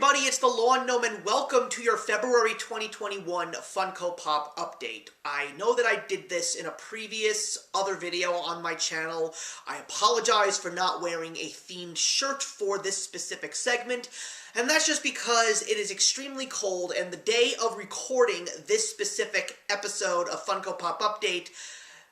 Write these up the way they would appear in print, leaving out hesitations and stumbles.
everybody, it's the Lawn Gnome, and welcome to your February 2021 Funko Pop update. I know that I did this in a previous other video on my channel. I apologize for not wearing a themed shirt for this specific segment, and that's just because it is extremely cold, and the day of recording this specific episode of Funko Pop Update,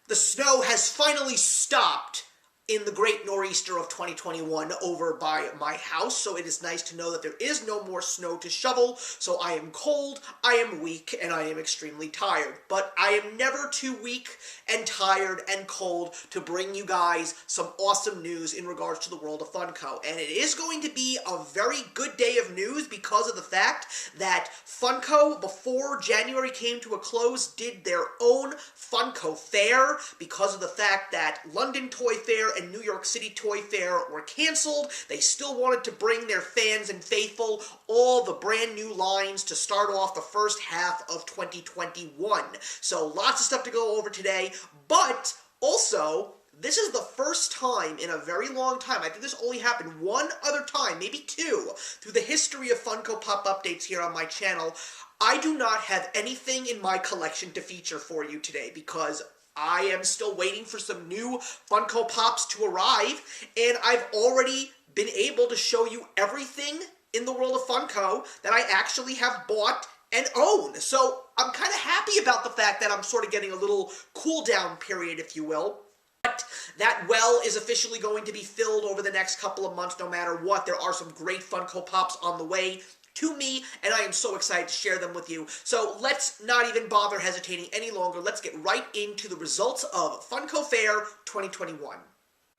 the snow has finally stopped in the great nor'easter of 2021 over by my house, so it is nice to know that there is no more snow to shovel. So I am cold, I am weak, and I am extremely tired. But I am never too weak and tired and cold to bring you guys some awesome news in regards to the world of Funko. And it is going to be a very good day of news because of the fact that Funko, before January came to a close, did their own Funko Fair because of the fact that London Toy Fair and New York City Toy Fair were canceled. They still wanted to bring their fans and faithful all the brand new lines to start off the first half of 2021. So lots of stuff to go over today, but also, this is the first time in a very long time, I think this only happened one other time, maybe two, through the history of Funko Pop updates here on my channel. I do not have anything in my collection to feature for you today because I am still waiting for some new Funko Pops to arrive, and I've already been able to show you everything in the world of Funko that I actually have bought and own. So I'm kind of happy about the fact that I'm sort of getting a little cool down period, if you will. But that well is officially going to be filled over the next couple of months no matter what. There are some great Funko Pops on the way to me, and I am so excited to share them with you. So let's not even bother hesitating any longer. Let's get right into the results of Funko Fair 2021.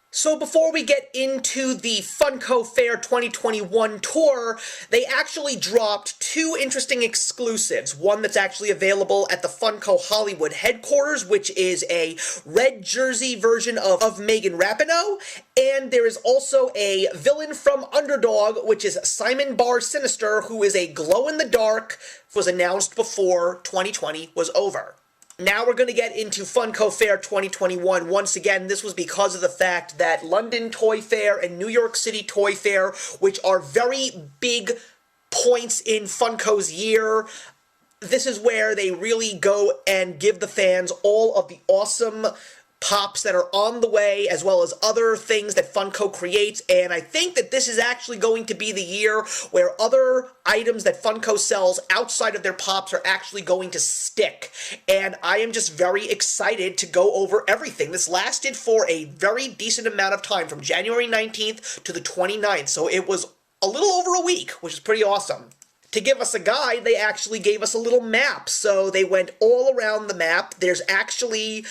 So before we get into the Funko Fair 2021 tour, they actually dropped two interesting exclusives. One that's actually available at the Funko Hollywood headquarters, which is a red jersey version of Megan Rapinoe, and there is also a villain from Underdog, which is Simon Bar Sinister, who is a glow-in-the-dark, was announced before 2020 was over. Now we're going to get into Funko Fair 2021. Once again, this was because of the fact that London Toy Fair and New York City Toy Fair, which are very big points in Funko's year, this is where they really go and give the fans all of the awesome pops that are on the way, as well as other things that Funko creates, and I think that this is actually going to be the year where other items that Funko sells outside of their pops are actually going to stick, and I am just very excited to go over everything. This lasted for a very decent amount of time, from January 19th to the 29th, so it was a little over a week, which is pretty awesome. To give us a guide, they actually gave us a little map, so they went all around the map. There's actually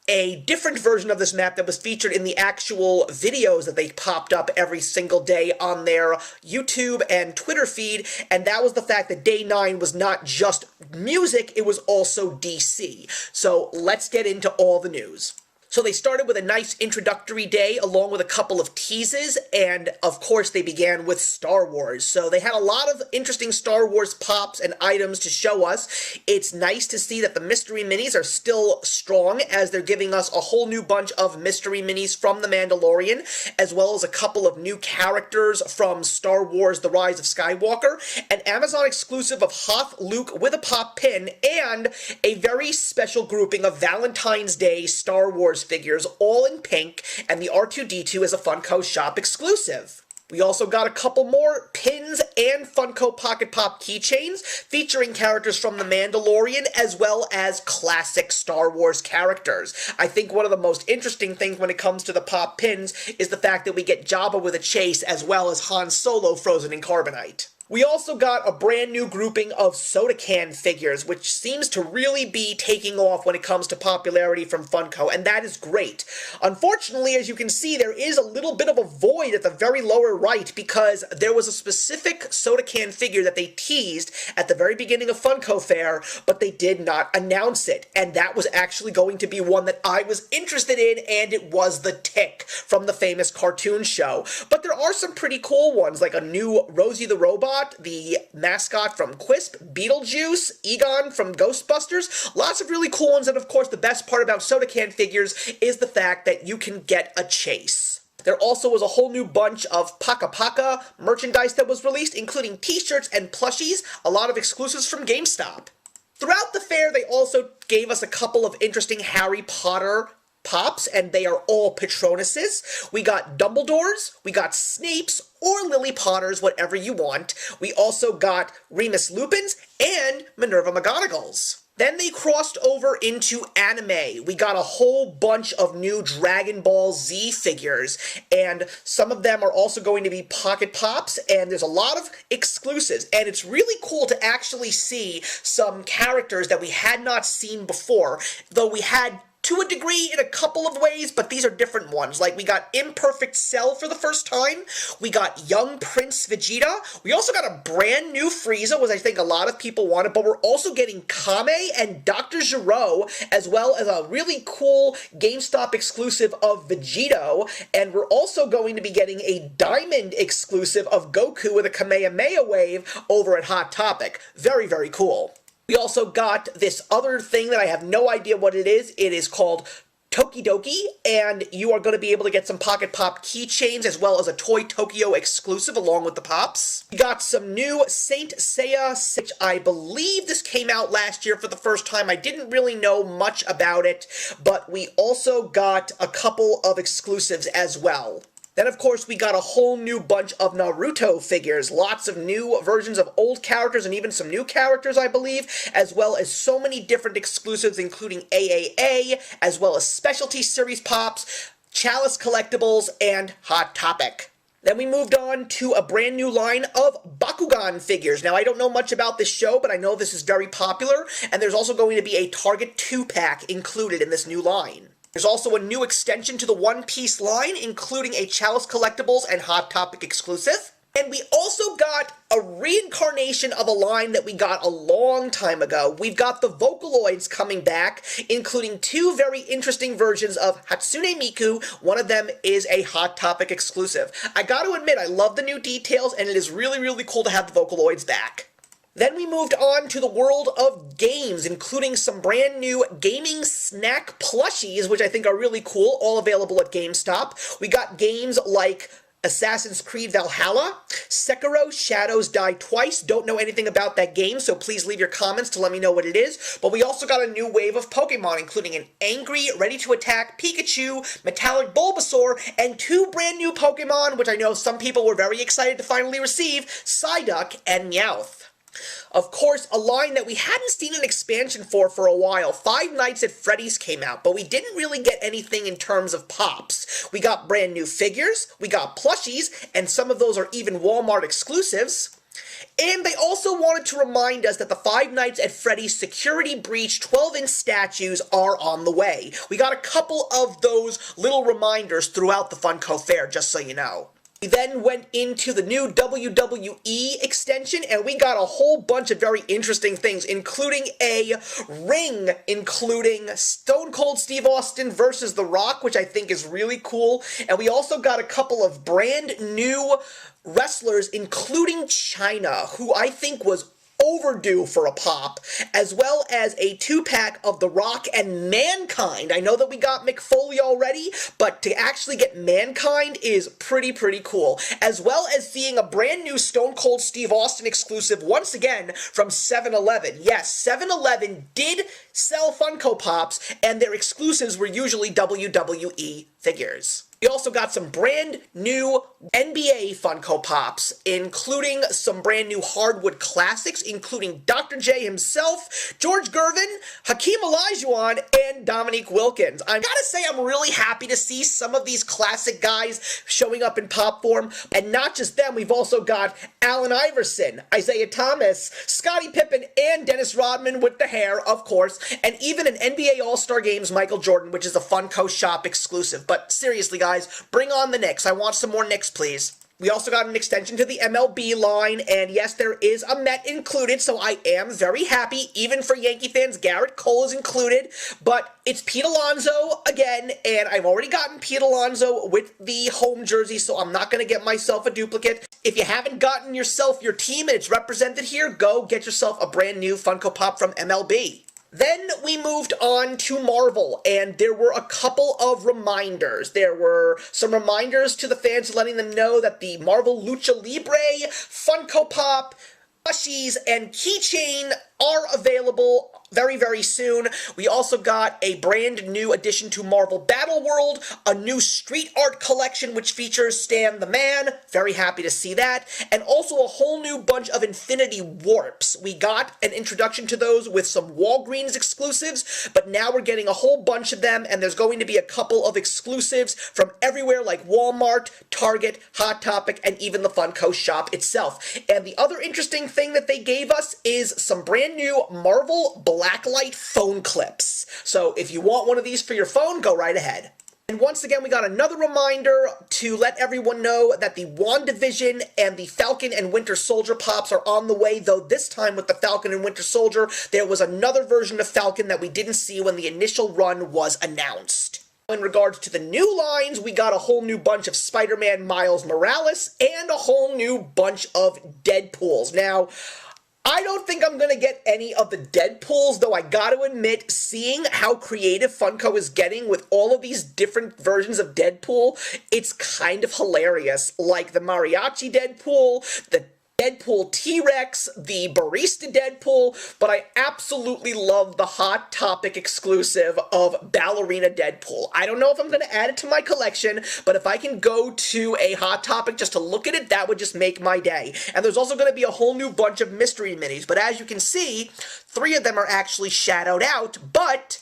a different version of this map that was featured in the actual videos that they popped up every single day on their YouTube and Twitter feed, and that was the fact that Day 9 was not just music, it was also DC. So let's get into all the news. So they started with a nice introductory day along with a couple of teases, and of course they began with Star Wars. So they had a lot of interesting Star Wars pops and items to show us. It's nice to see that the mystery minis are still strong, as they're giving us a whole new bunch of mystery minis from The Mandalorian, as well as a couple of new characters from Star Wars The Rise of Skywalker, an Amazon exclusive of Hoth Luke with a pop pin, and a very special grouping of Valentine's Day Star Wars figures, all in pink, and the R2-D2 is a Funko Shop exclusive. We also got a couple more pins and Funko Pocket Pop keychains featuring characters from The Mandalorian as well as classic Star Wars characters. I think one of the most interesting things when it comes to the pop pins is the fact that we get Jabba with a chase as well as Han Solo frozen in carbonite. We also got a brand new grouping of soda can figures, which seems to really be taking off when it comes to popularity from Funko, and that is great. Unfortunately, as you can see, there is a little bit of a void at the very lower right because there was a specific soda can figure that they teased at the very beginning of Funko Fair, but they did not announce it, and that was actually going to be one that I was interested in, and it was the Tick from the famous cartoon show. But there are some pretty cool ones, like a new Rosie the Robot, the mascot from Quisp, Beetlejuice, Egon from Ghostbusters. Lots of really cool ones, and of course the best part about soda can figures is the fact that you can get a chase. There also was a whole new bunch of Paka Paka merchandise that was released, including t-shirts and plushies, a lot of exclusives from GameStop. Throughout the fair, they also gave us a couple of interesting Harry Potter pops, and they are all Patronuses. We got Dumbledores, we got Snapes, or Lily Potters, whatever you want. We also got Remus Lupins and Minerva McGonagall's. Then they crossed over into anime. We got a whole bunch of new Dragon Ball Z figures, and some of them are also going to be Pocket Pops, and there's a lot of exclusives, and it's really cool to actually see some characters that we had not seen before, though we had to a degree in a couple of ways, but these are different ones. Like, we got Imperfect Cell for the first time, we got Young Prince Vegeta, we also got a brand new Frieza, which I think a lot of people wanted, but we're also getting Kame and Dr. Gero, as well as a really cool GameStop exclusive of Vegito, and we're also going to be getting a Diamond exclusive of Goku with a Kamehameha wave over at Hot Topic. Very, very cool. We also got this other thing that I have no idea what it is. It is called Tokidoki, and you are going to be able to get some Pocket Pop keychains as well as a Toy Tokyo exclusive along with the Pops. We got some new Saint Seiya, which I believe this came out last year for the first time. I didn't really know much about it, but we also got a couple of exclusives as well. Then, of course, we got a whole new bunch of Naruto figures, lots of new versions of old characters and even some new characters, I believe, as well as so many different exclusives, including AAA, as well as Specialty Series Pops, Chalice Collectibles, and Hot Topic. Then we moved on to a brand new line of Bakugan figures. Now, I don't know much about this show, but I know this is very popular, and there's also going to be a Target 2-pack included in this new line. There's also a new extension to the One Piece line, including a Chalice Collectibles and Hot Topic exclusive. And we also got a reincarnation of a line that we got a long time ago. We've got the Vocaloids coming back, including two very interesting versions of Hatsune Miku. One of them is a Hot Topic exclusive. I gotta admit, I love the new details, and it is really, really cool to have the Vocaloids back. Then we moved on to the world of games, including some brand new gaming snack plushies, which I think are really cool, all available at GameStop. We got games like Assassin's Creed Valhalla, Sekiro Shadows Die Twice. Don't know anything about that game, so please leave your comments to let me know what it is. But we also got a new wave of Pokemon, including an angry, ready-to-attack Pikachu, Metallic Bulbasaur, and two brand new Pokemon, which I know some people were very excited to finally receive, Psyduck and Meowth. Of course, a line that we hadn't seen an expansion for a while, Five Nights at Freddy's came out, but we didn't really get anything in terms of pops. We got brand new figures, we got plushies, and some of those are even Walmart exclusives. And they also wanted to remind us that the Five Nights at Freddy's Security Breach 12-inch statues are on the way. We got a couple of those little reminders throughout the Funko Fair, just so you know. We then went into the new WWE extension, and we got a whole bunch of very interesting things, including a ring, including Stone Cold Steve Austin versus The Rock, which I think is really cool. And we also got a couple of brand new wrestlers, including China, who I think was overdue for a pop, as well as a 2-pack of The Rock and Mankind. I know that we got Mick Foley already, but to actually get Mankind is pretty cool. As well as seeing a brand new Stone Cold Steve Austin exclusive once again from 7-Eleven. Yes, 7-Eleven did sell Funko Pops, and their exclusives were usually WWE figures. We also got some brand new NBA Funko Pops, including some brand new hardwood classics, including Dr. J himself, George Gervin, Hakeem Olajuwon, and Dominique Wilkins. I gotta say, I'm really happy to see some of these classic guys showing up in pop form, and not just them, we've also got Allen Iverson, Isaiah Thomas, Scottie Pippen, and Dennis Rodman with the hair, of course, and even an NBA All-Star Games Michael Jordan, which is a Funko Shop exclusive. But seriously, guys, bring on the Knicks. I want some more Knicks, please. We also got an extension to the MLB line, and yes, there is a Met included, so I am very happy. Even for Yankee fans, Garrett Cole is included, but it's Pete Alonso again, and I've already gotten Pete Alonso with the home jersey, so I'm not going to get myself a duplicate. If you haven't gotten yourself your team and it's represented here, go get yourself a brand new Funko Pop from MLB. Then we moved on to Marvel, and there were a couple of reminders. There were some reminders to the fans letting them know that the Marvel Lucha Libre, Funko Pop, plushies, and keychain are available very, very soon. We also got a brand new addition to Marvel Battle World, a new street art collection which features Stan the Man, very happy to see that, and also a whole new bunch of Infinity Warps. We got an introduction to those with some Walgreens exclusives, but now we're getting a whole bunch of them, and there's going to be a couple of exclusives from everywhere like Walmart, Target, Hot Topic, and even the Funko shop itself. And the other interesting thing that they gave us is some brand new Marvel blacklight phone clips. So if you want one of these for your phone, go right ahead. And once again, we got another reminder to let everyone know that the WandaVision and the Falcon and Winter Soldier pops are on the way, though this time with the Falcon and Winter Soldier, there was another version of Falcon that we didn't see when the initial run was announced. In regards to the new lines, we got a whole new bunch of Spider-Man Miles Morales and a whole new bunch of Deadpools. Now, I don't think I'm going to get any of the Deadpools, though I got to admit, seeing how creative Funko is getting with all of these different versions of Deadpool, it's kind of hilarious. Like the Mariachi Deadpool, the Deadpool T-Rex, the Barista Deadpool, but I absolutely love the Hot Topic exclusive of Ballerina Deadpool. I don't know if I'm going to add it to my collection, but if I can go to a Hot Topic just to look at it, that would just make my day. And there's also going to be a whole new bunch of mystery minis, but as you can see, 3 of them are actually shadowed out, but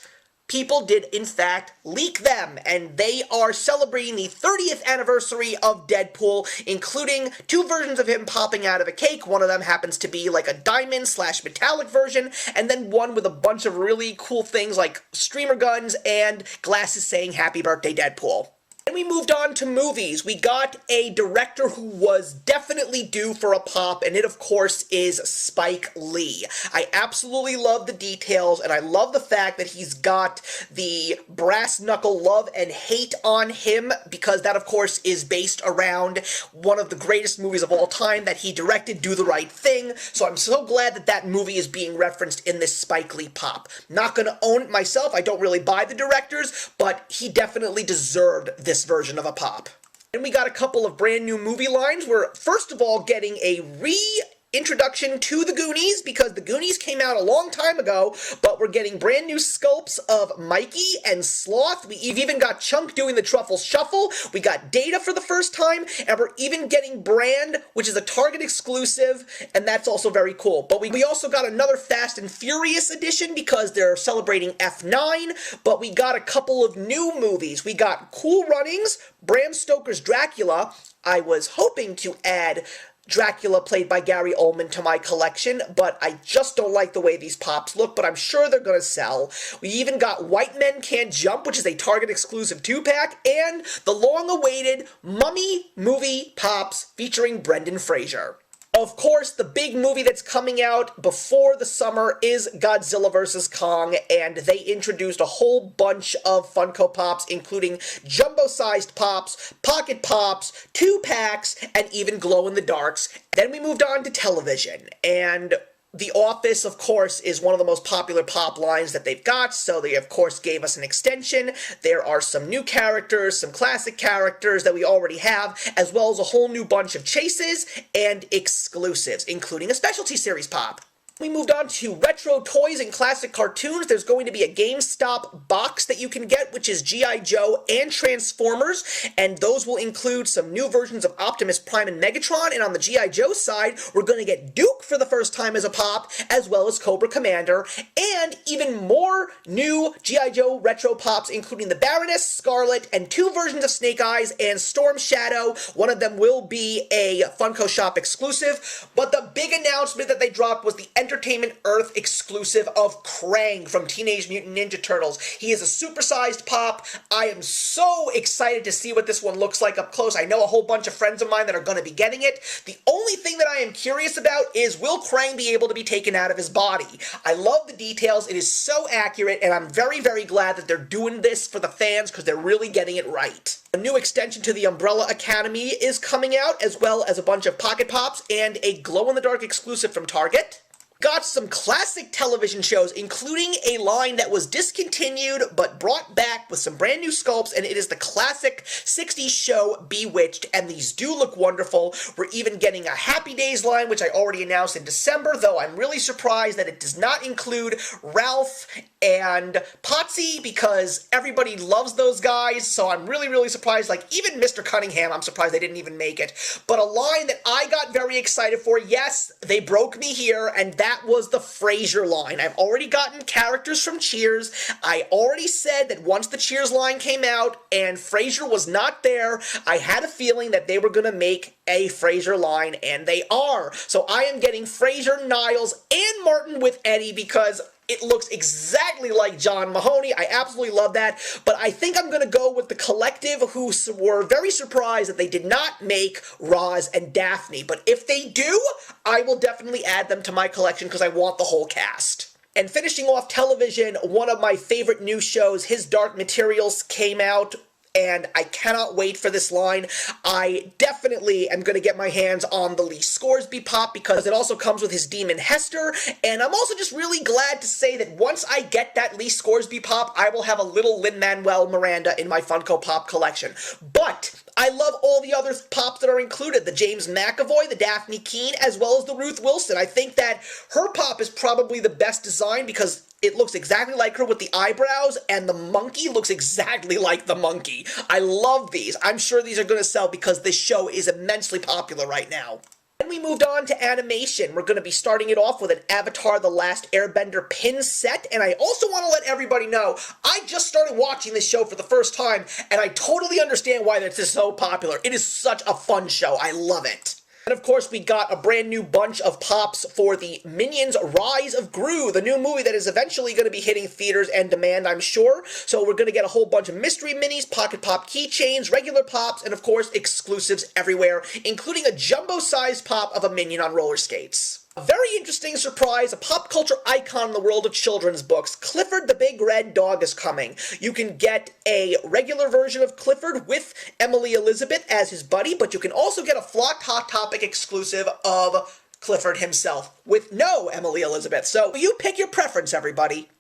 people did, in fact, leak them, and they are celebrating the 30th anniversary of Deadpool, including 2 versions of him popping out of a cake. One of them happens to be like a diamond/metallic version, and then one with a bunch of really cool things like streamer guns and glasses saying Happy Birthday, Deadpool. Then we moved on to movies. We got a director who was definitely due for a pop, and it, of course, is Spike Lee. I absolutely love the details, and I love the fact that he's got the brass knuckle love and hate on him, because that, of course, is based around one of the greatest movies of all time that he directed, Do the Right Thing. So I'm so glad that that movie is being referenced in this Spike Lee pop. Not gonna own it myself. I don't really buy the directors, but he definitely deserved this version of a pop. And we got a couple of brand new movie lines. We're first of all getting a reintroduction to the Goonies, because the Goonies came out a long time ago, but we're getting brand new sculpts of Mikey and Sloth. We've even got Chunk doing the Truffle Shuffle. We got Data for the first time, and we're even getting Brand, which is a Target exclusive, and that's also very cool. But we also got another Fast and Furious edition because they're celebrating F9, but we got a couple of new movies. We got Cool Runnings, Bram Stoker's Dracula. I was hoping to add Dracula played by Gary Oldman to my collection, but I just don't like the way these pops look, but I'm sure they're going to sell. We even got White Men Can't Jump, which is a Target exclusive 2-pack, and the long-awaited Mummy movie pops featuring Brendan Fraser. Of course, the big movie that's coming out before the summer is Godzilla vs. Kong, and they introduced a whole bunch of Funko Pops, including jumbo-sized pops, pocket pops, 2-packs, and even glow-in-the-darks. Then we moved on to television, and The Office, of course, is one of the most popular pop lines that they've got, so they, of course, gave us an extension. There are some new characters, some classic characters that we already have, as well as a whole new bunch of chases and exclusives, including a specialty series pop. We moved on to retro toys and classic cartoons. There's going to be a GameStop box that you can get, which is G.I. Joe and Transformers, and those will include some new versions of Optimus Prime and Megatron, and on the G.I. Joe side, we're going to get Duke for the first time as a pop, as well as Cobra Commander, and even more new G.I. Joe retro pops, including the Baroness, Scarlet, and 2 versions of Snake Eyes and Storm Shadow. One of them will be a Funko Shop exclusive, but the big announcement that they dropped was the Entertainment Earth exclusive of Krang from Teenage Mutant Ninja Turtles. He is a supersized pop. I am so excited to see what this one looks like up close. I know a whole bunch of friends of mine that are going to be getting it. The only thing that I am curious about is, will Krang be able to be taken out of his body? I love the details. It is so accurate, and I'm very, very glad that they're doing this for the fans, because they're really getting it right. A new extension to the Umbrella Academy is coming out, as well as a bunch of Pocket Pops and a glow-in-the-dark exclusive from Target. Got some classic television shows, including a line that was discontinued but brought back with some brand new sculpts, and it is the classic 60s show Bewitched, and these do look wonderful. We're even getting a Happy Days line, which I already announced in December, though I'm really surprised that it does not include Ralph and Potsy, because everybody loves those guys, so I'm really surprised. Like, even Mr. Cunningham, I'm surprised they didn't even make it. But a line that I got very excited for, yes, they broke me here, and that was the Frasier line. I've already gotten characters from Cheers. I already said that once the Cheers line came out and Frasier was not there, I had a feeling that they were going to make a Frasier line, and they are. So I am getting Frasier, Niles, and Martin with Eddie because it looks exactly like John Mahoney. I absolutely love that. But I think I'm going to go with the collective, who were very surprised that they did not make Roz and Daphne. But if they do, I will definitely add them to my collection because I want the whole cast. And finishing off television, one of my favorite new shows, His Dark Materials, came out, and I cannot wait for this line. I definitely am going to get my hands on the Lee Scoresby Pop because it also comes with his Demon Hester, and I'm also just really glad to say that once I get that Lee Scoresby Pop, I will have a little Lin-Manuel Miranda in my Funko Pop collection. But I love all the other pops that are included, the James McAvoy, the Daphne Keene, as well as the Ruth Wilson. I think that her pop is probably the best design because it looks exactly like her with the eyebrows, and the monkey looks exactly like the monkey. I love these. I'm sure these are going to sell because this show is immensely popular right now. Then we moved on to animation. We're going to be starting it off with an Avatar The Last Airbender pin set, and I also want to let everybody know, I just started watching this show for the first time, and I totally understand why this is so popular. It is such a fun show. I love it. And of course, we got a brand new bunch of pops for the Minions Rise of Gru, the new movie that is eventually going to be hitting theaters and demand, I'm sure. So we're going to get a whole bunch of mystery minis, pocket pop keychains, regular pops, and of course, exclusives everywhere, including a jumbo-sized pop of a Minion on roller skates. A very interesting surprise, a pop culture icon in the world of children's books. Clifford the Big Red Dog is coming. You can get a regular version of Clifford with Emily Elizabeth as his buddy, but you can also get a Flocked Hot Topic exclusive of Clifford himself with no Emily Elizabeth. So you pick your preference, everybody.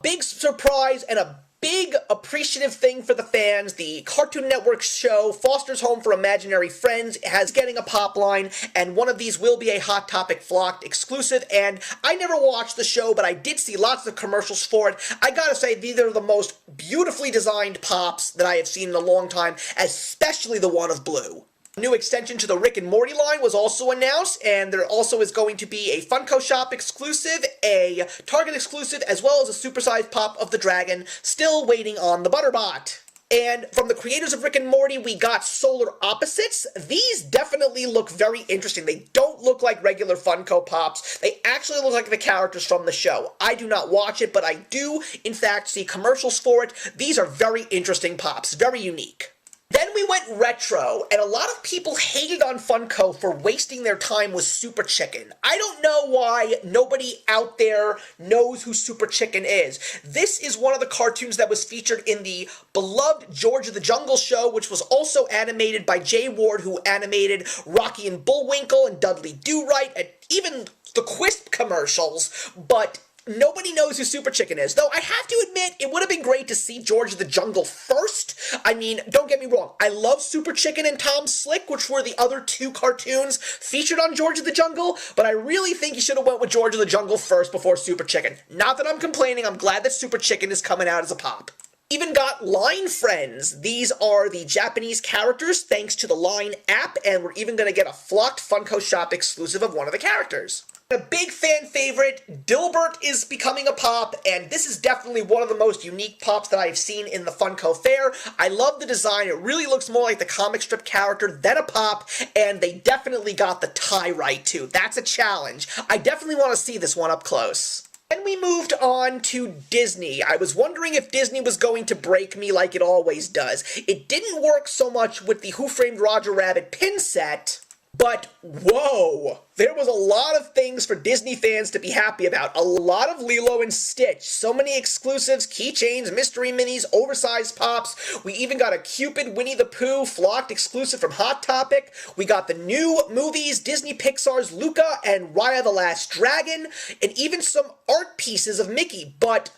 Big surprise and a big appreciative thing for the fans. The Cartoon Network show Foster's Home for Imaginary Friends has getting a pop line, and one of these will be a Hot Topic Flocked exclusive, and I never watched the show, but I did see lots of commercials for it. I gotta say, these are the most beautifully designed pops that I have seen in a long time, especially the one of blue. A new extension to the Rick and Morty line was also announced, and there also is going to be a Funko Shop exclusive, a Target exclusive, as well as a supersized pop of the dragon, still waiting on the Butterbot. And from the creators of Rick and Morty, we got Solar Opposites. These definitely look very interesting. They don't look like regular Funko Pops. They actually look like the characters from the show. I do not watch it, but I do, in fact, see commercials for it. These are very interesting pops, very unique. Then we went retro, and a lot of people hated on Funko for wasting their time with Super Chicken. I don't know why nobody out there knows who Super Chicken is. This is one of the cartoons that was featured in the beloved George of the Jungle show, which was also animated by Jay Ward, who animated Rocky and Bullwinkle and Dudley Do-Right, and even the Quisp commercials, but nobody knows who Super Chicken is, though I have to admit, it would have been great to see George of the Jungle first. I mean, don't get me wrong, I love Super Chicken and Tom Slick, which were the other two cartoons featured on George of the Jungle, but I really think you should have went with George of the Jungle first before Super Chicken. Not that I'm complaining, I'm glad that Super Chicken is coming out as a pop. Even got Line Friends. These are the Japanese characters thanks to the Line app, and we're even going to get a Flocked Funko Shop exclusive of one of the characters. A big fan favorite, Dilbert is becoming a pop, and this is definitely one of the most unique pops that I've seen in the Funko Fair. I love the design. It really looks more like the comic strip character than a pop, and they definitely got the tie right, too. That's a challenge. I definitely want to see this one up close. Then we moved on to Disney. I was wondering if Disney was going to break me like it always does. It didn't work so much with the Who Framed Roger Rabbit pin set, But, whoa! There was a lot of things for Disney fans to be happy about. A lot of Lilo and Stitch. So many exclusives, keychains, mystery minis, oversized pops. We even got a Cupid Winnie the Pooh flocked exclusive from Hot Topic. We got the new movies, Disney Pixar's Luca and Raya the Last Dragon, and even some art pieces of Mickey. But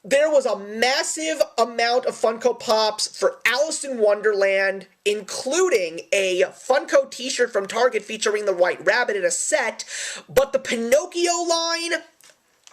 there was a massive amount of Funko Pops for Alice in Wonderland, including a Funko t-shirt from Target featuring the White Rabbit in a set, but the Pinocchio line,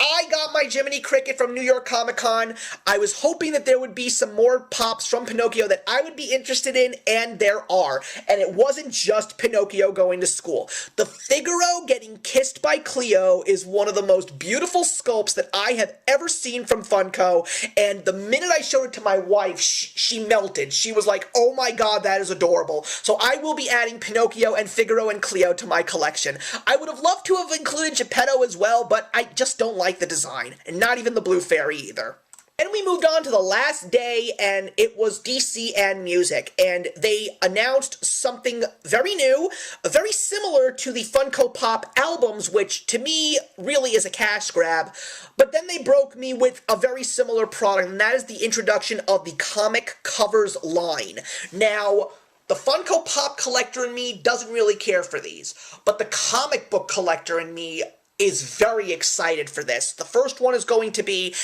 I got my Jiminy Cricket from New York Comic Con. I was hoping that there would be some more pops from Pinocchio that I would be interested in, and there are. And it wasn't just Pinocchio going to school. The Figaro getting kissed by Cleo is one of the most beautiful sculpts that I have ever seen from Funko, and the minute I showed it to my wife, she melted. She was like, oh my god, that is adorable. So I will be adding Pinocchio and Figaro and Cleo to my collection. I would have loved to have included Geppetto as well, but I just don't like the design, and not even the Blue Fairy either. And we moved on to the last day, and it was DC and music, and they announced something very new, very similar to the Funko Pop albums, which to me really is a cash grab, but then they broke me with a very similar product, and that is the introduction of the comic covers line. Now, the Funko Pop collector in me doesn't really care for these, but the comic book collector in me is very excited for this. The first one is going to be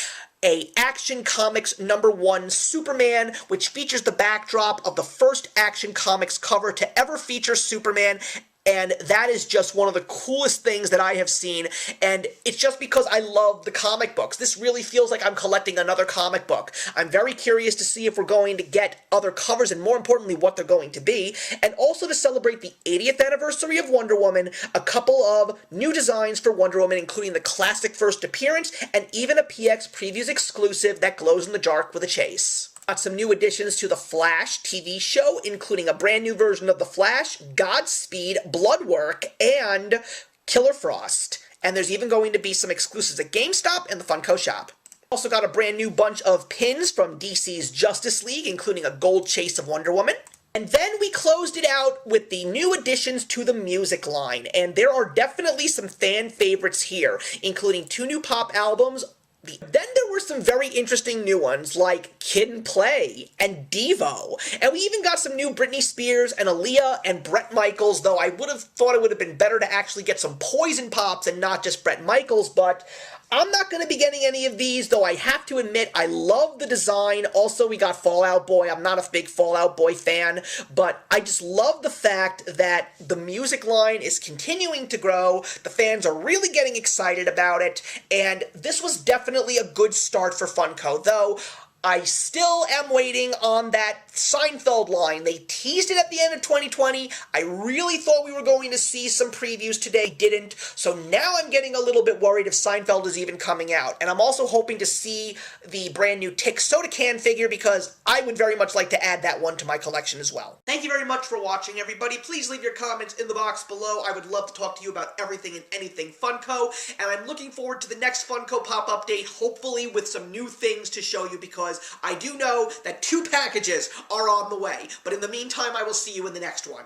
a Action Comics #1 Superman, which features the backdrop of the first Action Comics cover to ever feature Superman, and that is just one of the coolest things that I have seen, and it's just because I love the comic books. This really feels like I'm collecting another comic book. I'm very curious to see if we're going to get other covers, and more importantly, what they're going to be, and also to celebrate the 80th anniversary of Wonder Woman, a couple of new designs for Wonder Woman, including the classic first appearance, and even a PX Previews exclusive that glows in the dark with a chase. Got some new additions to the Flash TV show, including a brand new version of The Flash, Godspeed, Bloodwork, and Killer Frost. And there's even going to be some exclusives at GameStop and the Funko Shop. Also got a brand new bunch of pins from DC's Justice League, including a gold chase of Wonder Woman. And then we closed it out with the new additions to the music line, and there are definitely some fan favorites here, including 2 new pop albums. Then there were some very interesting new ones, like Kid and Play and Devo. And we even got some new Britney Spears and Aaliyah and Bret Michaels, though I would have thought it would have been better to actually get some Poison Pops and not just Bret Michaels, but I'm not going to be getting any of these, though I have to admit I love the design. Also, we got Fall Out Boy. I'm not a big Fall Out Boy fan, but I just love the fact that the music line is continuing to grow. The fans are really getting excited about it, and this was definitely a good start for Funko, though I still am waiting on that Seinfeld line. They teased it at the end of 2020. I really thought we were going to see some previews today, didn't. So now I'm getting a little bit worried if Seinfeld is even coming out. And I'm also hoping to see the brand new Tick Soda Can figure because I would very much like to add that one to my collection as well. Thank you very much for watching, everybody. Please leave your comments in the box below. I would love to talk to you about everything and anything Funko. And I'm looking forward to the next Funko Pop update, hopefully with some new things to show you because I do know that 2 packages are on the way. But in the meantime, I will see you in the next one.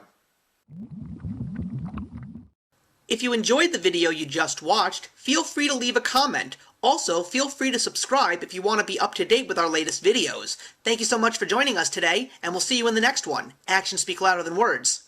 If you enjoyed the video you just watched, feel free to leave a comment. Also, feel free to subscribe if you want to be up to date with our latest videos. Thank you so much for joining us today, and we'll see you in the next one. Actions speak louder than words.